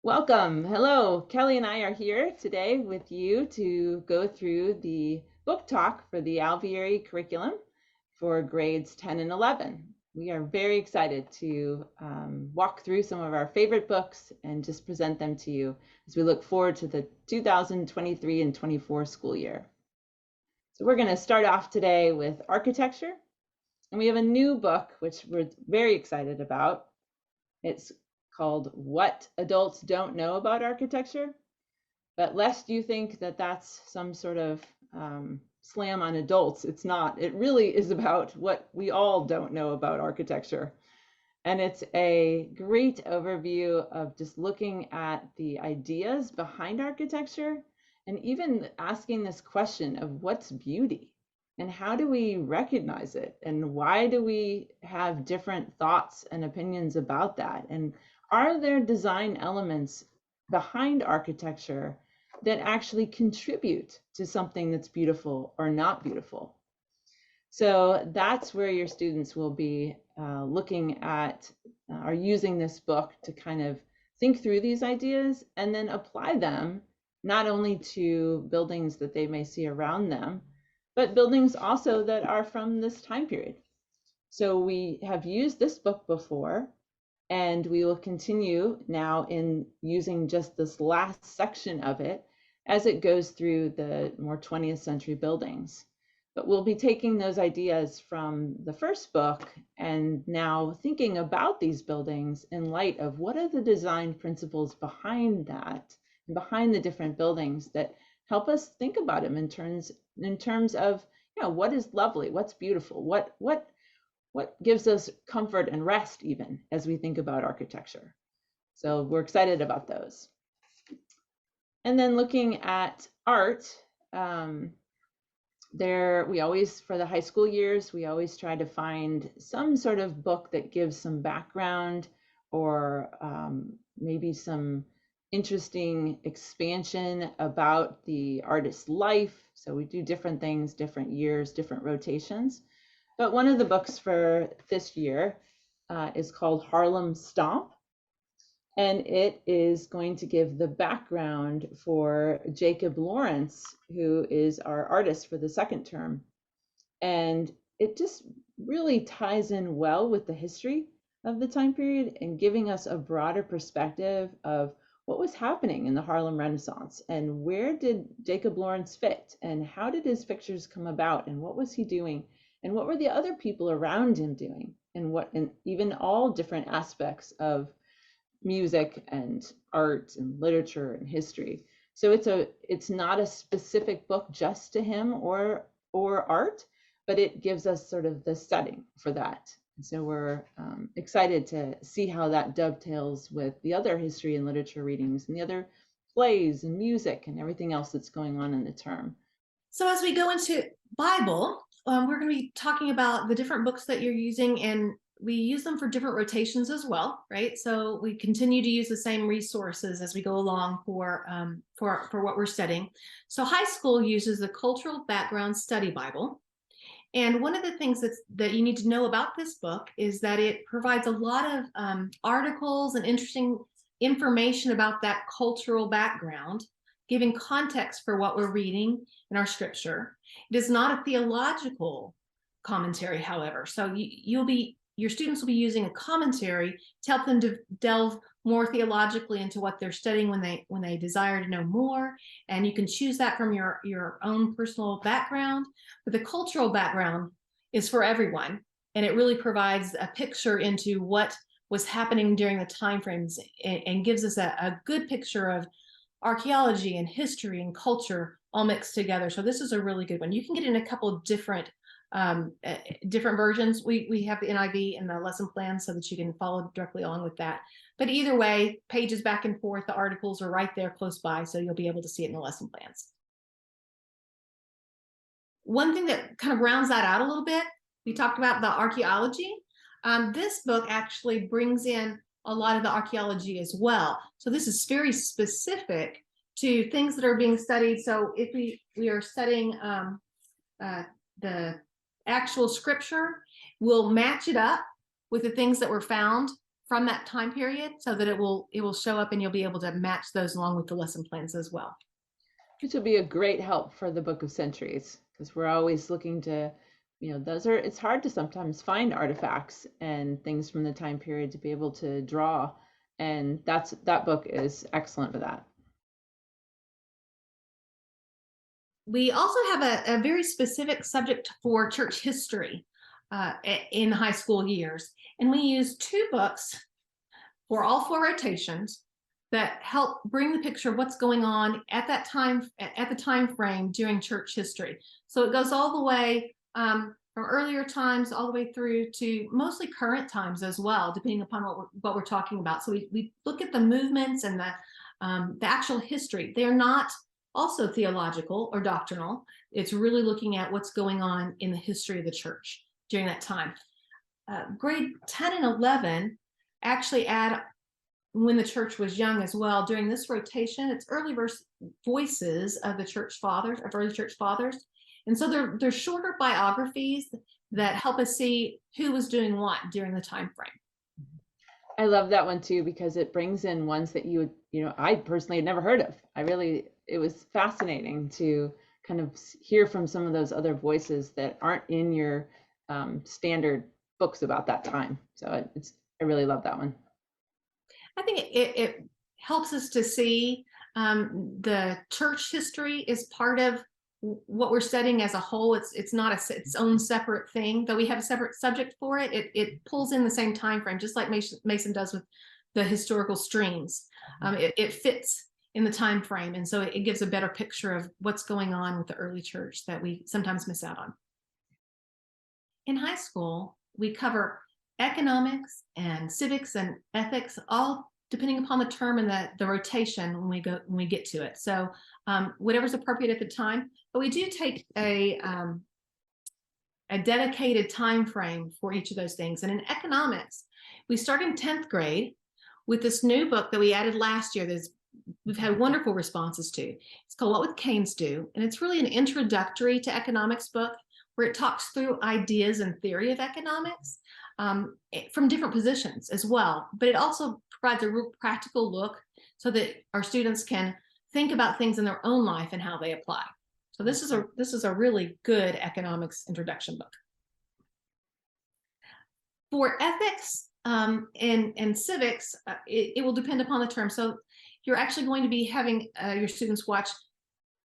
Welcome. Hello. Kelly and I are here today with you to go through the book talk for the Alveary curriculum for grades 10 and 11. We are very excited to walk through some of our favorite books and just present them to you as we look forward to the 2023 and 24 school year. So we're going to start off today with architecture. And we have a new book, which we're very excited about. It's called What Adults Don't Know About Architecture. But lest you think that that's some sort of slam on adults, it's not. It really is about what we all don't know about architecture. And it's a great overview of just looking at the ideas behind architecture and even asking this question of what's beauty and how do we recognize it and why do we have different thoughts and opinions about that, and are there design elements behind architecture that actually contribute to something that's beautiful or not beautiful? So that's where your students will be looking at or using this book to kind of think through these ideas and then apply them not only to buildings that they may see around them, but buildings also that are from this time period. So we have used this book before, and we will continue now in using just this last section of it as it goes through the more 20th century buildings. But we'll be taking those ideas from the first book and now thinking about these buildings in light of what are the design principles behind that and behind the different buildings that help us think about them in terms of, you know, what is lovely, what's beautiful, what gives us comfort and rest even as we think about architecture. So we're excited about those. And then looking at art, we always, for the high school years, we always try to find some sort of book that gives some background or maybe some interesting expansion about the artist's life. So we do different things, different years, different rotations. But one of the books for this year is called Harlem Stomp. And it is going to give the background for Jacob Lawrence, who is our artist for the second term. And it just really ties in well with the history of the time period and giving us a broader perspective of what was happening in the Harlem Renaissance and where did Jacob Lawrence fit and how did his pictures come about and what was he doing and what were the other people around him doing and even all different aspects of music and art and literature and history. So it's not a specific book just to him or art, but it gives us sort of the setting for that. And so we're excited to see how that dovetails with the other history and literature readings and the other plays and music and everything else that's going on in the term. So as we go into Bible, we're going to be talking about the different books that you're using, and we use them for different rotations as well, right? So we continue to use the same resources as we go along for what we're studying. So high school uses the Cultural Background Study Bible. And one of the things that you need to know about this book is that it provides a lot of articles and interesting information about that cultural background, giving context for what we're reading in our scripture. It is not a theological commentary, however. So your students will be using a commentary to help them to delve more theologically into what they're studying when they desire to know more. And you can choose that from your own personal background. But the cultural background is for everyone. And it really provides a picture into what was happening during the time frames and gives us a good picture of archaeology and history and culture all mixed together. So this is a really good one. You can get in a couple of different versions. We have the NIV and the lesson plan so that you can follow directly along with that. But either way, pages back and forth, the articles are right there close by, so you'll be able to see it in the lesson plans. One thing that kind of rounds that out a little bit, we talked about the archaeology. This book actually brings in a lot of the archaeology as well. So this is very specific to things that are being studied. So if we are studying the actual scripture, we'll match it up with the things that were found from that time period so that it will show up and you'll be able to match those along with the lesson plans as well. Which will be a great help for the Book of Centuries, because we're always looking to, it's hard to sometimes find artifacts and things from the time period to be able to draw. And that book is excellent for that. We also have a very specific subject for church history in high school years. And we use 2 books for all 4 rotations that help bring the picture of what's going on at that time, at the time frame during church history. So it goes all the way from earlier times all the way through to mostly current times as well, depending upon what we're talking about. So we look at the movements and the actual history. They're not also theological or doctrinal. It's really looking at what's going on in the history of the church during that time. Grade 10 and 11 actually add when the church was young as well. During this rotation, it's early voices of the church fathers, of early church fathers. And so they're shorter biographies that help us see who was doing what during the time frame. I love that one too, because it brings in ones that I personally had never heard of. It was fascinating to kind of hear from some of those other voices that aren't in your standard books about that time. So I really love that one. I think it helps us to see the church history is part of what we're studying as a whole. It's not its own separate thing, though we have a separate subject for it. It pulls in the same time frame, just like Mason does with the historical streams. It fits in the time frame, and so it gives a better picture of what's going on with the early church that we sometimes miss out on. In high school, we cover economics and civics and ethics, all depending upon the term and the rotation when we get to it. So whatever's appropriate at the time. But we do take a dedicated time frame for each of those things. And in economics, we start in 10th grade with this new book that we added last year. We've had wonderful responses to. It's called What Would Canes Do? And it's really an introductory to economics book where it talks through ideas and theory of economics from different positions as well. But it also provides a real practical look so that our students can think about things in their own life and how they apply. So this is a really good economics introduction book. For ethics and civics, it will depend upon the term. So you're actually going to be having your students watch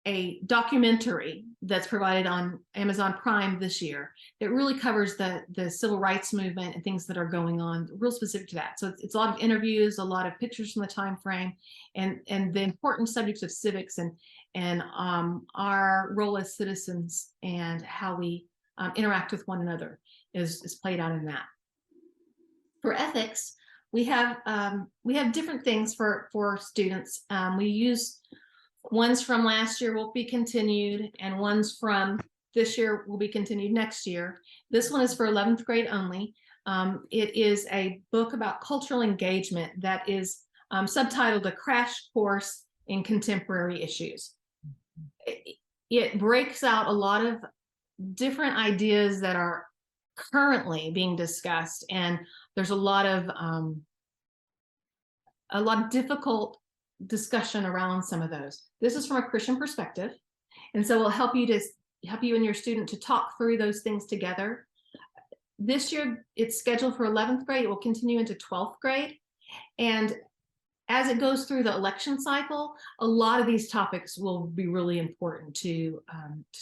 a documentary that's provided on Amazon Prime this year. It really covers the civil rights movement and things that are going on, real specific to that. So it's a lot of interviews, a lot of pictures from the time frame, and the important subjects of civics and our role as citizens and how we interact with one another is played out in that. For ethics, we have different things for students. We use ones from last year will be continued, and ones from this year will be continued next year. This one is for 11th grade only. It is a book about cultural engagement that is subtitled A Crash Course in Contemporary Issues. It breaks out a lot of different ideas that are currently being discussed, and there's a lot of difficult discussion around some of those. This is from a Christian perspective, and so it'll help you and your student to talk through those things together. This year it's scheduled for 11th grade. It will continue into 12th grade, and as it goes through the election cycle, a lot of these topics will be really important to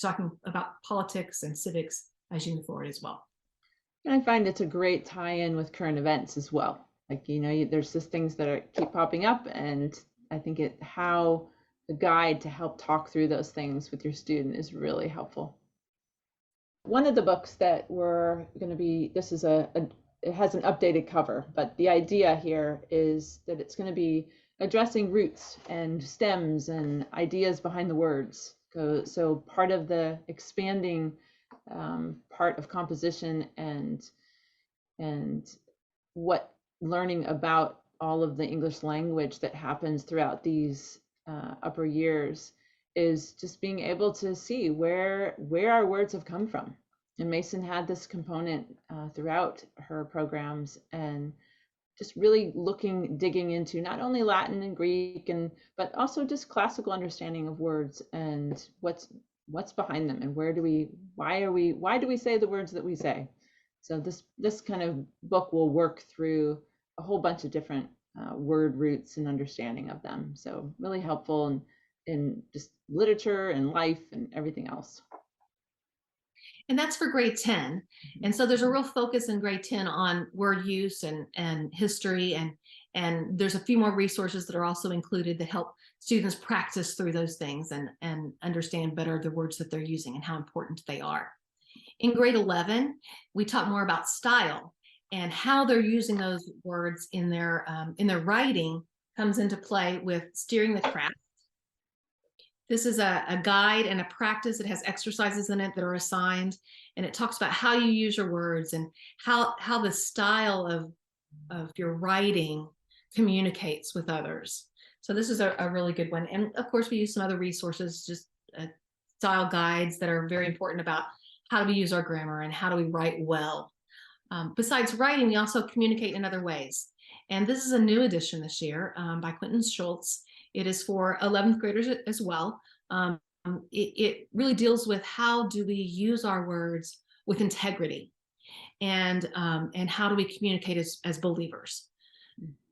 talking about politics and civics as you move forward as well. And I find it's a great tie-in with current events as well. Like, there's just things that keep popping up, and I think how the guide to help talk through those things with your student is really helpful. One of the books that we're going to be, it has an updated cover, but the idea here is that it's going to be addressing roots and stems and ideas behind the words. So part of the expanding part of composition and what learning about all of the English language that happens throughout these upper years is just being able to see where our words have come from. And Mason had this component throughout her programs, and just really digging into not only Latin and Greek, but also just classical understanding of words and what's behind them, and why do we say the words that we say. So this kind of book will work through a whole bunch of different word roots and understanding of them. So really helpful in just literature and life and everything else. And that's for grade 10. And so there's a real focus in grade 10 on word use and history, and there's a few more resources that are also included that help students practice through those things and understand better the words that they're using and how important they are. In grade 11, we talk more about style and how they're using those words in their writing comes into play with steering the craft. This is a guide and a practice. It has exercises in it that are assigned, and it talks about how you use your words and how the style of your writing communicates with others. So this is a really good one. And of course, we use some other resources, just style guides that are very important about how do we use our grammar and how do we write well. Besides writing, we also communicate in other ways. And this is a new edition this year by Quentin Schultz. It is for 11th graders as well. It really deals with how do we use our words with integrity, and how do we communicate as believers.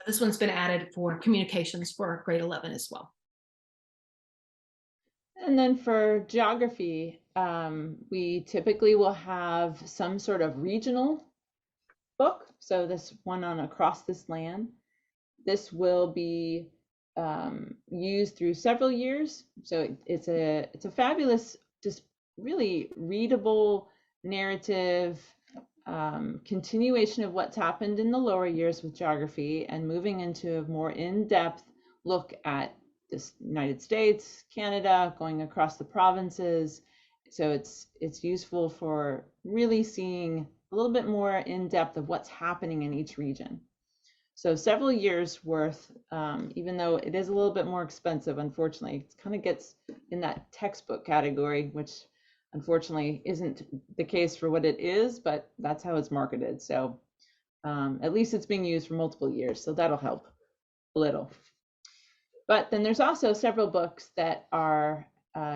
This one's been added for communications for grade 11 as well. And then for geography, we typically will have some sort of regional book. So this one on Across This Land. This will be used through several years. So it's a fabulous, just really readable narrative, continuation of what's happened in the lower years with geography, and moving into a more in-depth look at the United States, Canada, going across the provinces. So it's useful for really seeing a little bit more in depth of what's happening in each region. So several years worth, even though it is a little bit more expensive, unfortunately, it kind of gets in that textbook category, which unfortunately isn't the case for what it is, but that's how it's marketed. So at least it's being used for multiple years, so that'll help a little. But then there's also several books that are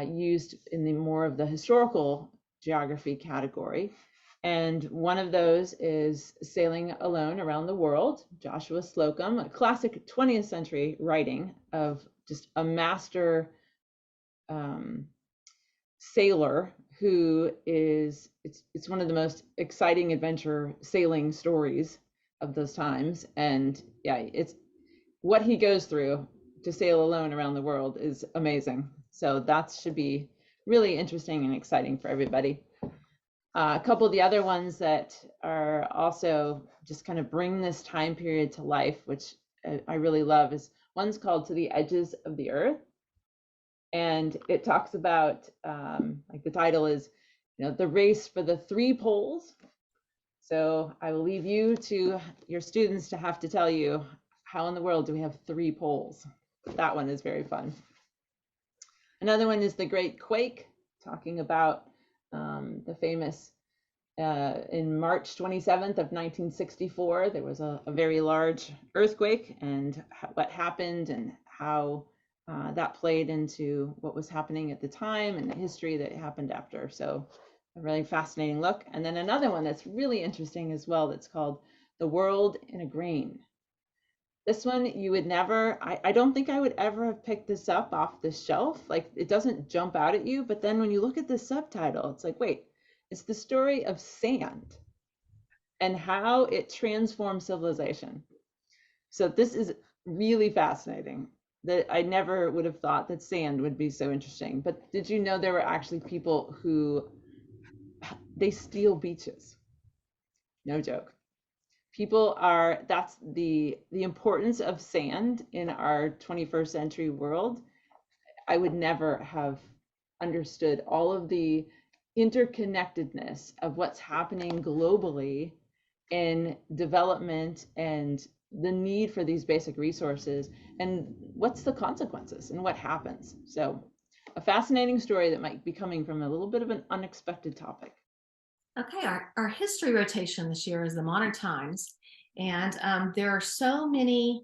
used in the more of the historical geography category. And one of those is Sailing Alone Around the World, Joshua Slocum, a classic 20th century writing of just a master sailor who is, it's one of the most exciting adventure sailing stories of those times. And yeah, it's what he goes through to sail alone around the world is amazing. So that should be really interesting and exciting for everybody. A couple of the other ones that are also just kind of bring this time period to life, which I really love, is one's called To the Edges of the Earth. And it talks about, like the title is, the race for the 3 poles. So I will leave you to your students to have to tell you, how in the world do we have 3 poles? That one is very fun. Another one is The Great Quake, talking about the famous, in March 27th of 1964, there was a very large earthquake, and what happened and how that played into what was happening at the time and the history that happened after. So a really fascinating look. And then another one that's really interesting as well, that's called The World in a Grain. This one you would never, I don't think I would ever have picked this up off the shelf. Like, it doesn't jump out at you, but then when you look at the subtitle, it's like, wait, it's the story of sand and how it transforms civilization. So this is really fascinating. That I never would have thought that sand would be so interesting. But did you know there were actually people who, they steal beaches? No joke. People are, that's the importance of sand in our 21st century world. I would never have understood all of the interconnectedness of what's happening globally in development and the need for these basic resources, and what's the consequences and what happens. So a fascinating story that might be coming from a little bit of an unexpected topic. Okay, our history rotation this year is the modern times, And there are so many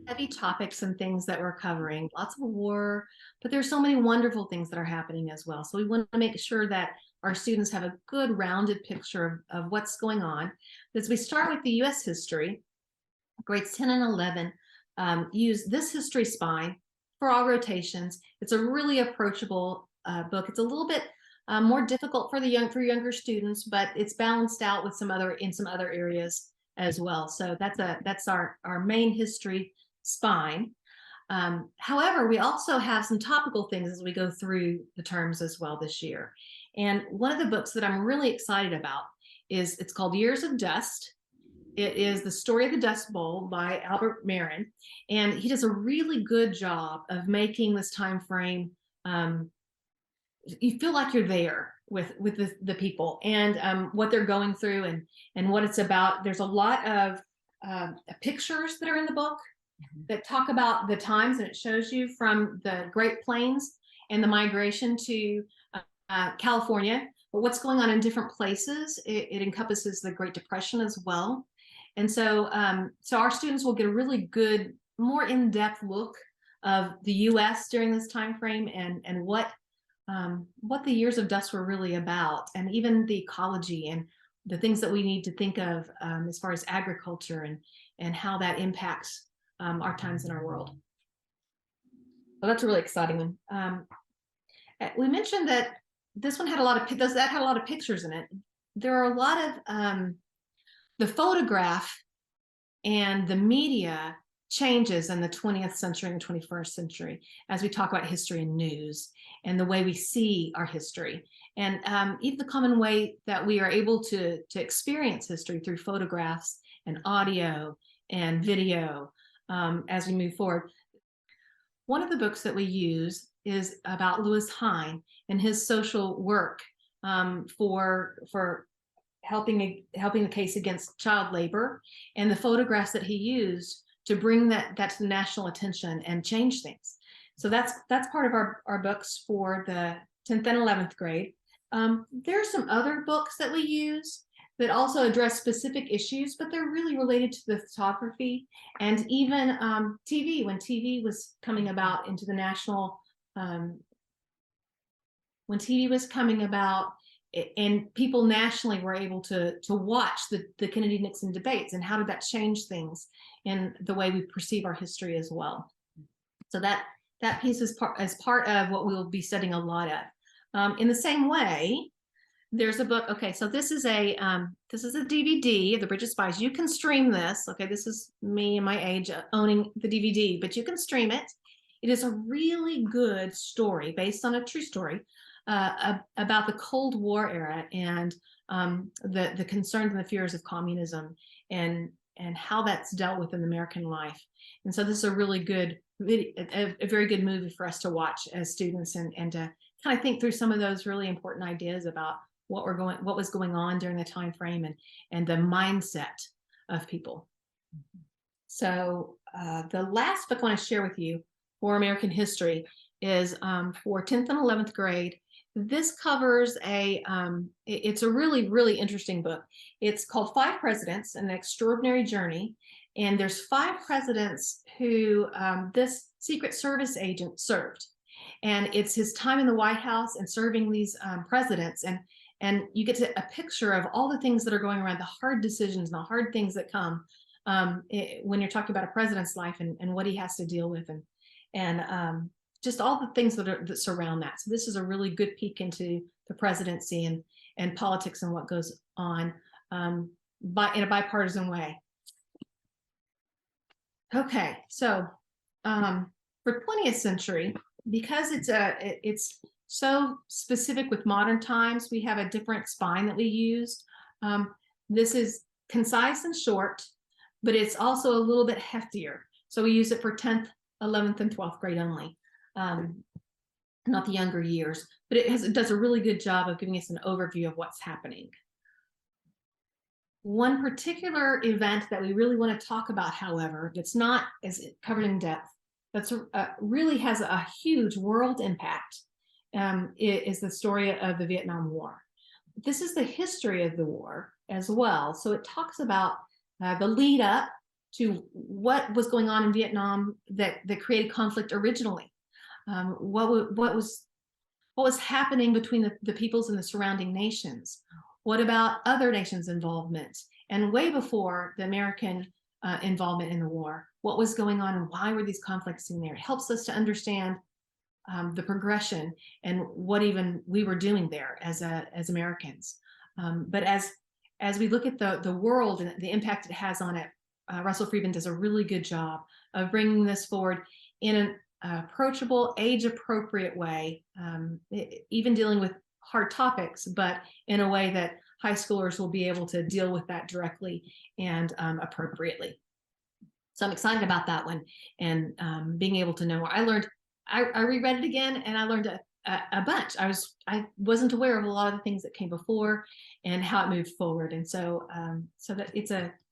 heavy topics and things that we're covering, lots of war, but there's so many wonderful things that are happening as well. So we want to make sure that our students have a good rounded picture of what's going on. As we start with the U.S. history, grades 10 and 11 use this history spine for all rotations. It's a really approachable book. It's a little bit more difficult for younger students, but it's balanced out with some other areas as well. So that's our main history spine. However, we also have some topical things as we go through the terms as well this year. And one of the books that I'm really excited about it's called Years of Dust. It is The Story of the Dust Bowl by Alveary, and he does a really good job of making this time frame. You feel like you're there with the people and what they're going through and what it's about. There's a lot of pictures that are in the book that talk about the times, and it shows you from the Great Plains and the migration to California, but what's going on in different places. It encompasses the Great Depression as well. And so so our students will get a really good, more in-depth look of the U.S. during this time frame and what the Years of Dust were really about, and even the ecology and the things that we need to think of as far as agriculture and how that impacts our times in our world. So that's a really exciting one. We mentioned that this one had a lot of pictures in it. There are a lot of the photograph and the media changes in the 20th century and 21st century as we talk about history and news and the way we see our history, and even the common way that we are able to experience history through photographs and audio and video as we move forward. One of the books that we use is about Lewis Hine and his social work for helping the case against child labor, and the photographs that he used to bring that to the national attention and change things. So that's part of our books for the 10th and 11th grade. There are some other books that we use that also address specific issues, but they're really related to the photography and even TV. When TV was coming about into the national, when TV was coming about, and people nationally were able to watch the Kennedy-Nixon debates, and how did that change things in the way we perceive our history as well. So that piece is part of what we will be studying a lot of. In the same way, there's a book. Okay, so this is a DVD of The Bridge of Spies. You can stream this. Okay, this is me and my age owning the DVD, but you can stream it. It is a really good story based on a true story about the Cold War era and the concerns and the fears of communism and how that's dealt with in American life. And so this is a really good, a very good movie for us to watch as students and to kind of think through some of those really important ideas about what was going on during the time frame and the mindset of people. So the last book I want to share with you for American history is for 10th and 11th grade. This covers it's a really, really interesting book. It's called 5 Presidents, An Extraordinary Journey. And there's 5 presidents who this Secret Service agent served. And it's his time in the White House and serving these presidents. And you get a picture of all the things that are going around, the hard decisions and the hard things that come when you're talking about a president's life and what he has to deal with and just all the things that surround that. So this is a really good peek into the presidency and politics and what goes on in a bipartisan way. Okay, so for 20th century, because it's so specific with modern times, we have a different spine that we used. This is concise and short, but it's also a little bit heftier. So we use it for 10th, 11th, and 12th grade only. Not the younger years, but it does a really good job of giving us an overview of what's happening. One particular event that we really want to talk about, however, that's not as covered in depth, that's really has a huge world impact, is the story of the Vietnam War. This is the history of the war as well. So it talks about the lead up to what was going on in Vietnam that created conflict originally. What was happening between the peoples and the surrounding nations? What about other nations' involvement? And way before the American involvement in the war, what was going on and why were these conflicts in there? It helps us to understand the progression and what even we were doing there as Americans. But as we look at the world and the impact it has on it, Russell Friedman does a really good job of bringing this forward in an approachable, age-appropriate way, even dealing with hard topics, but in a way that high schoolers will be able to deal with that directly and appropriately. So I'm excited about that one and being able to know more. I reread it again and I learned a bunch. I wasn't aware of a lot of the things that came before and how it moved forward. And so so that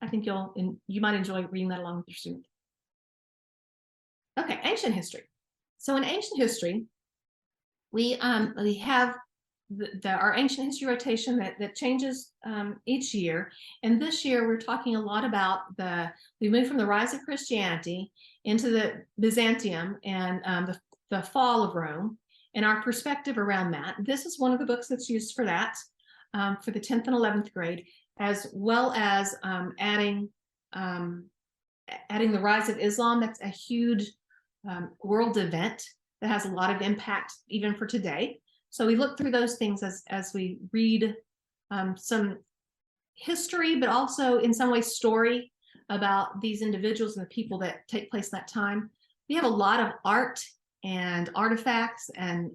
I think you might enjoy reading that along with your student. Okay, ancient history. So in ancient history, we have our ancient history rotation that changes each year. And this year we're talking a lot about we moved from the rise of Christianity into the Byzantium and the fall of Rome and our perspective around that. This is one of the books that's used for that, for the 10th and 11th grade, as well as adding the rise of Islam. That's a huge world event that has a lot of impact even for today. So we look through those things as we read some history, but also in some way story about these individuals and the people that take place in that time. We have a lot of art and artifacts and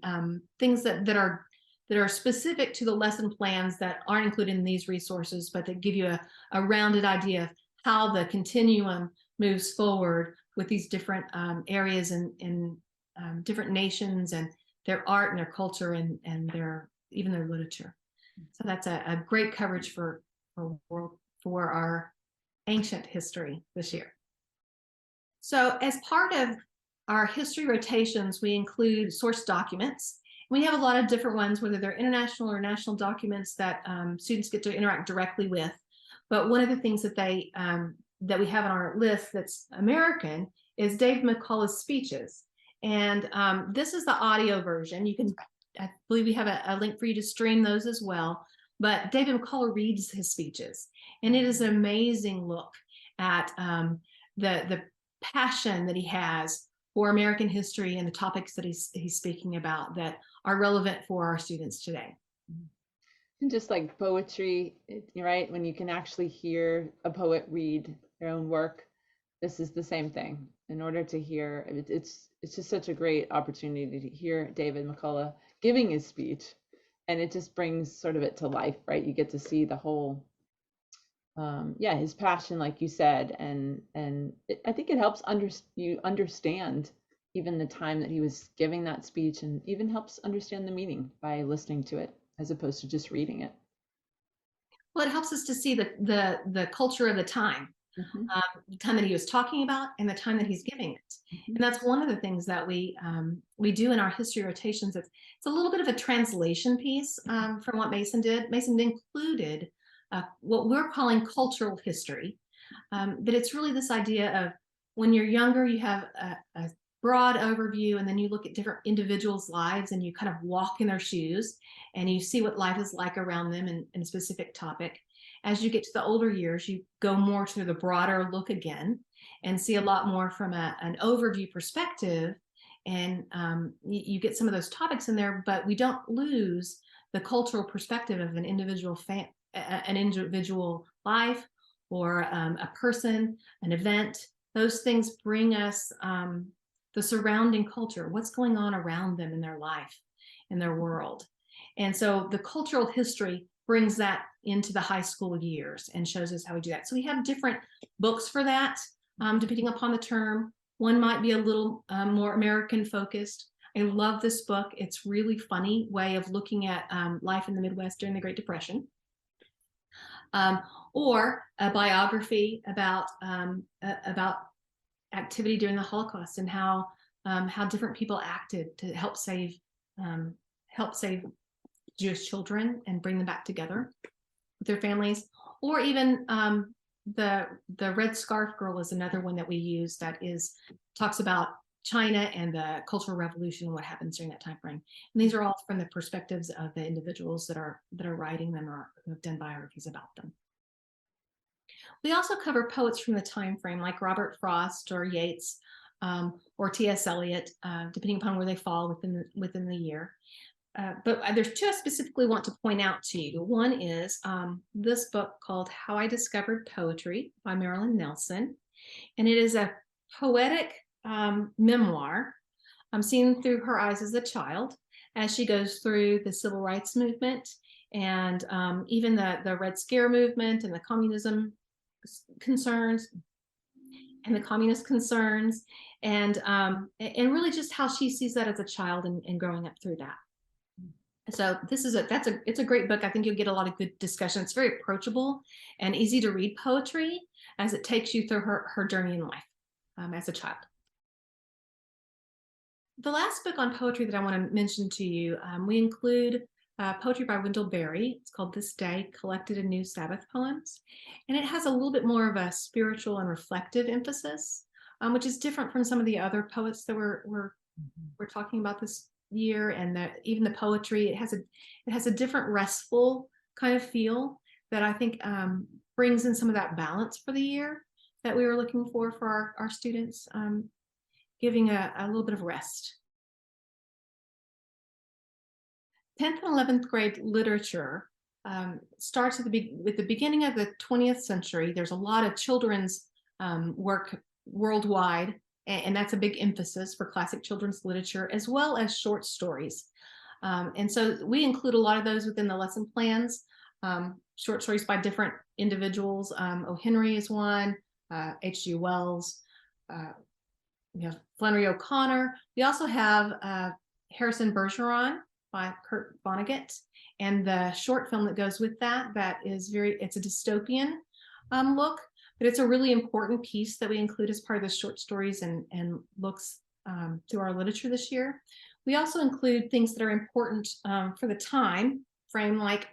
things that are specific to the lesson plans that aren't included in these resources, but that give you a rounded idea of how the continuum moves forward with these different areas and different nations and their art and their culture and even their literature. So that's a great coverage for our ancient history this year. So as part of our history rotations, we include source documents. We have a lot of different ones, whether they're international or national documents that students get to interact directly with. But one of the things that that we have on our list that's American is Dave McCullough's speeches. And this is the audio version. I believe we have a link for you to stream those as well. But David McCullough reads his speeches, and it is an amazing look at the passion that he has for American history and the topics that he's speaking about that are relevant for our students today. And just like poetry, right? When you can actually hear a poet read their own work, this is the same thing. In order to hear, it's just such a great opportunity to hear David McCullough giving his speech, and it just brings sort of it to life, right? You get to see the whole, his passion, like you said, and I think it helps you understand even the time that he was giving that speech, and even helps understand the meaning by listening to it as opposed to just reading it. Well, it helps us to see the culture of the time. Mm-hmm. The time that he was talking about and the time that he's giving it. Mm-hmm. And that's one of the things that we do in our history rotations. It's a little bit of a translation piece from what Mason did. Mason included what we're calling cultural history, but it's really this idea of when you're younger, you have a broad overview, and then you look at different individuals' lives and you kind of walk in their shoes and you see what life is like around them in a specific topic. As you get to the older years, you go more to the broader look again and see a lot more from an overview perspective. And you get some of those topics in there, but we don't lose the cultural perspective of an individual life or a person, an event. Those things bring us the surrounding culture, what's going on around them in their life, in their world. And so the cultural history brings that into the high school years and shows us how we do that. So we have different books for that, depending upon the term. One might be a little more American focused. I love this book. It's really funny way of looking at life in the Midwest during the Great Depression. Or a biography about activity during the Holocaust and how different people acted to help save Jewish children and bring them back together with their families, or even the Red Scarf Girl is another one that we use that talks about China and the Cultural Revolution, what happens during that time frame. And these are all from the perspectives of the individuals that are writing them or who have done biographies about them. We also cover poets from the time frame, like Robert Frost or Yeats, or T.S. Eliot, depending upon where they fall within the year. But there's two I specifically want to point out to you. One is this book called How I Discovered Poetry by Marilyn Nelson. And it is a poetic memoir seen through her eyes as a child, as she goes through the civil rights movement and even the Red Scare movement and the communism concerns and the communist concerns, and really just how she sees that as a child and growing up through that. So it's a great book. I think you'll get a lot of good discussion. It's very approachable and easy to read poetry as it takes you through her journey in life as a child. The last book on poetry that I want to mention to you, we include poetry by Wendell Berry. It's called This Day, Collected in New Sabbath Poems. And it has a little bit more of a spiritual and reflective emphasis, which is different from some of the other poets that we're talking about this year. And even the poetry, it has a different restful kind of feel that I think brings in some of that balance for the year that we were looking for our students, giving a little bit of rest. 10th and 11th grade literature starts with the beginning of the 20th century. There's a lot of children's work worldwide, and that's a big emphasis for classic children's literature, as well as short stories. And so we include a lot of those within the lesson plans. Short stories by different individuals. O. Henry is one, H.G. Wells, we have Flannery O'Connor. We also have Harrison Bergeron by Kurt Vonnegut, and the short film that goes with that is it's a dystopian look, but it's a really important piece that we include as part of the short stories and looks through our literature this year. We also include things that are important for the time frame, like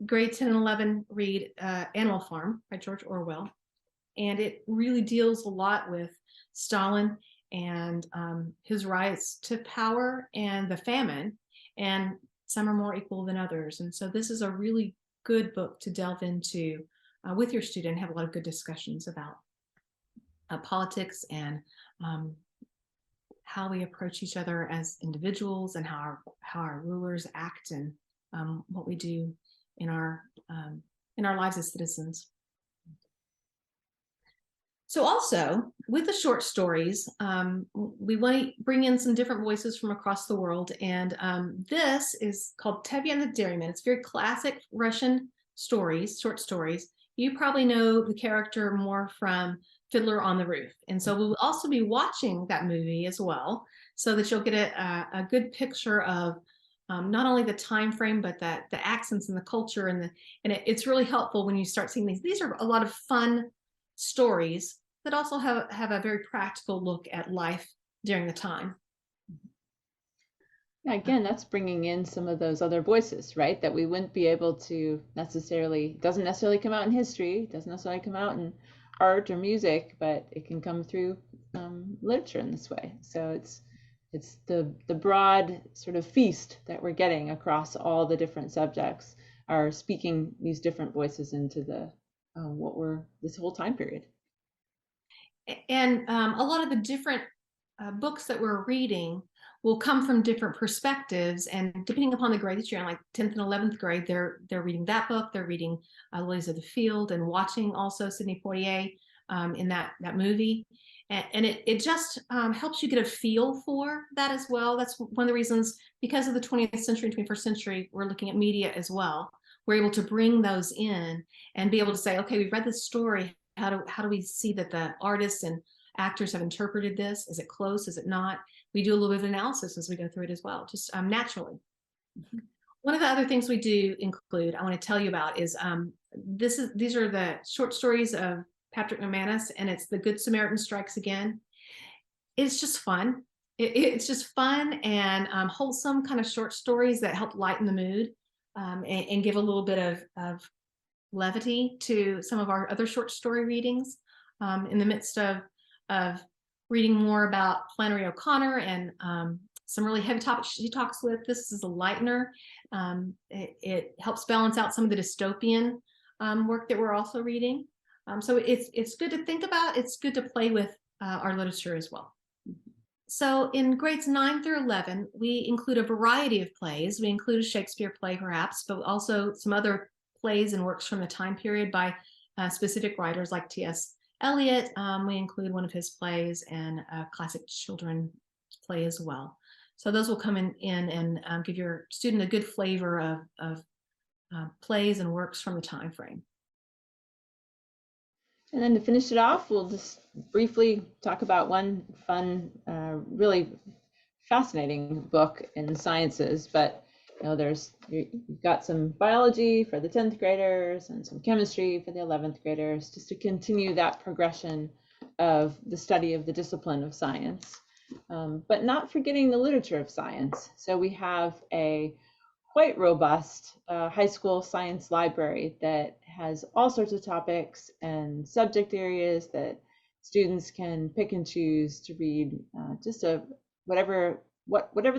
grade 10 and 11 read Animal Farm by George Orwell. And it really deals a lot with Stalin and his rise to power and the famine, and some are more equal than others. And so this is a really good book to delve into with your student, have a lot of good discussions about politics and how we approach each other as individuals, and how our rulers act, and what we do in our lives as citizens. So also with the short stories, we want to bring in some different voices from across the world. And this is called Tevye and the Dairyman. It's very classic Russian stories, short stories. You probably know the character more from Fiddler on the Roof. And so we'll also be watching that movie as well, so that you'll get a good picture of not only the time frame, but the accents and the culture. And it's really helpful when you start seeing these. These are a lot of fun stories that also have a very practical look at life during the time. Yeah, again, that's bringing in some of those other voices, right? That we wouldn't be able to necessarily, doesn't necessarily come out in history, doesn't necessarily come out in art or music, but it can come through literature in this way. So it's the broad sort of feast that we're getting across all the different subjects are speaking these different voices into the this whole time period. And a lot of the different books that we're reading will come from different perspectives, and depending upon the grade that you're in, like 10th and 11th grade, they're reading that book, they're reading Lilies of the Field, and watching also Sidney Poitier in that movie. And it just helps you get a feel for that as well. That's one of the reasons, because of the 20th century and 21st century, we're looking at media as well. We're able to bring those in and be able to say, okay, we've read this story. How do we see that the artists and actors have interpreted this? Is it close? Is it not? We do a little bit of analysis as we go through it as well, just naturally. One of the other things we do include, I want to tell you about, is these are the short stories of Patrick McManus, and it's The Good Samaritan Strikes Again. It's just fun. It's just fun and wholesome kind of short stories that help lighten the mood and give a little bit of levity to some of our other short story readings. In the midst of reading more about Flannery O'Connor and some really heavy topics she talks with, this is a lightener. It helps balance out some of the dystopian work that we're also reading. So it's good to think about. It's good to play with our literature as well. So in grades 9 through 11, we include a variety of plays. We include a Shakespeare play, perhaps, but also some other plays and works from the time period by specific writers like T.S. Eliot. We include one of his plays and a classic children's play as well. So those will come in and give your student a good flavor of plays and works from the time frame. And then to finish it off, we'll just briefly talk about one fun, really fascinating book in the sciences. But you've got some biology for the 10th graders and some chemistry for the 11th graders, just to continue that progression of the study of the discipline of science, but not forgetting the literature of science. So we have a quite robust high school science library that has all sorts of topics and subject areas that students can pick and choose to read, whatever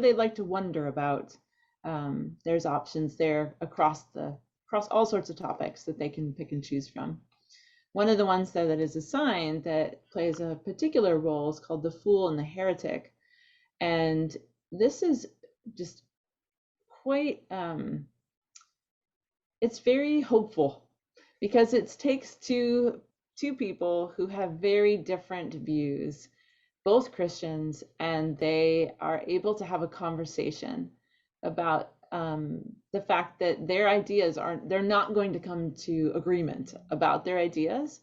they'd like to wonder about. There's options there across all sorts of topics that they can pick and choose from. One of the ones though that is assigned that plays a particular role is called The Fool and the Heretic. And this is just quite, it's very hopeful because it takes two people who have very different views, both Christians, and they are able to have a conversation about the fact that their ideas they're not going to come to agreement about their ideas,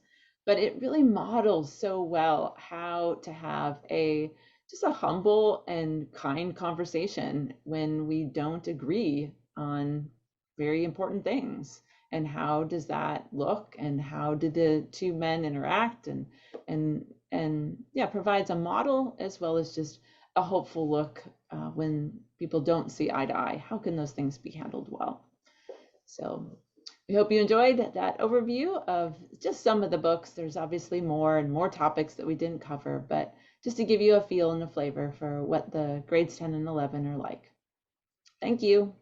but it really models so well how to have just a humble and kind conversation when we don't agree on very important things. And how does that look, and how did the two men interact, and yeah, provides a model as well as just a hopeful look when people don't see eye to eye. How can those things be handled well? So we hope you enjoyed that overview of just some of the books. There's obviously more and more topics that we didn't cover, but just to give you a feel and a flavor for what the grades 10 and 11 are like. Thank you.